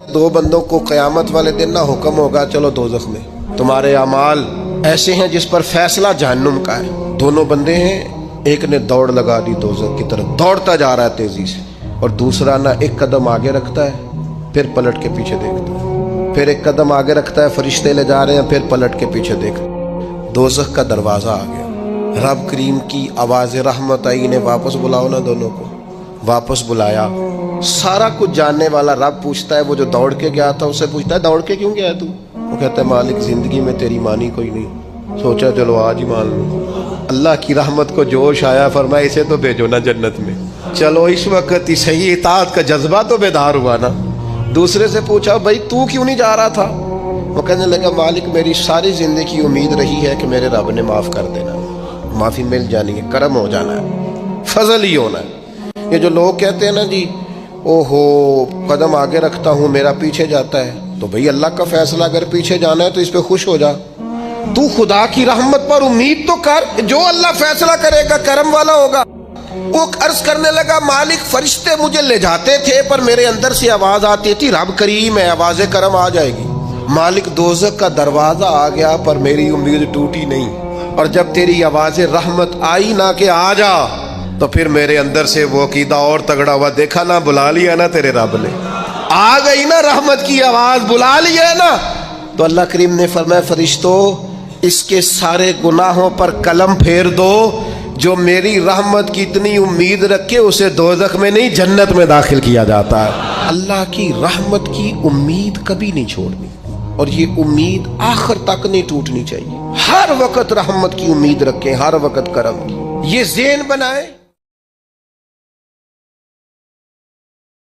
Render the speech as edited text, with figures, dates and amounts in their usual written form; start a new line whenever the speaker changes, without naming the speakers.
दो बंदों को क़यामत वाले दिन ना हुक्म होगा चलो दोज़ख में, तुम्हारे अमाल ऐसे हैं जिस पर फैसला जहन्नुम का है। दोनों बंदे हैं, एक ने दौड़ लगा दी दोज़ख की तरफ, दौड़ता जा रहा है तेजी से, और दूसरा ना एक कदम आगे रखता है फिर पलट के पीछे देखता है, फिर एक कदम आगे रखता है, फरिश्ते ले जा रहे हैं, फिर पलट के पीछे देखता है। दोज़ख का दरवाज़ा आ गया, रब करीम की आवाज़ रहमत आई, इन्हें वापस बुलाओ ना। दोनों को वापस बुलाया। सारा कुछ जानने वाला रब पूछता है, वो जो दौड़ के गया था उससे पूछता है दौड़ के क्यों गया तू? वो कहता है मालिक जिंदगी में तेरी मानी कोई नहीं, सोचा चलो आज ही मान लूं। अल्लाह की रहमत को जोश आया, फरमाया इसे तो भेजो ना जन्नत में। चलो इस वक्त ही सही इताअत का जज्बा तो बेदार हुआ ना। दूसरे से पूछा भाई तू क्यों नहीं जा रहा था? वो कहने लगा मालिक मेरी सारी जिंदगी की उम्मीद रही है कि मेरे रब ने माफ़ कर देना, माफ़ी मिल जानी है, करम हो जाना है, फजल ही होना है। ये जो लोग कहते हैं ना जी ओहो कदम आगे रखता हूँ मेरा पीछे जाता है, तो भाई अल्लाह का फैसला, अगर पीछे जाना है तो इस पे खुश हो जा। तू खुदा की रहमत पर उम्मीद तो कर, जो अल्लाह फैसला करेगा करम वाला होगा। वो अर्ज करने लगा मालिक फरिश्ते मुझे ले जाते थे पर मेरे अंदर से आवाज आती थी रब करीम है, आवाज़ करम आ जाएगी। मालिक दोज़ख का दरवाजा आ गया पर मेरी उम्मीद टूटी नहीं, और जब तेरी आवाज़ रहमत आई ना कि आ जा, तो फिर मेरे अंदर से वो अकीदा और तगड़ा हुआ। देखा ना, बुला लिया ना तेरे रब ने, आ गई ना रहमत की आवाज, बुला लिया ना। तो अल्लाह करीम ने फरमाया फरिश्तों इसके सारे गुनाहों पर कलम फेर दो, जो मेरी रहमत की इतनी उम्मीद रखे उसे दोज़ख में नहीं जन्नत में दाखिल किया जाता है। अल्लाह की रहमत की उम्मीद कभी नहीं छोड़नी, और ये उम्मीद आखिर तक नहीं टूटनी चाहिए। हर वक्त रहमत की उम्मीद रखें, हर वक्त करम की, ये ज़हन बनाए।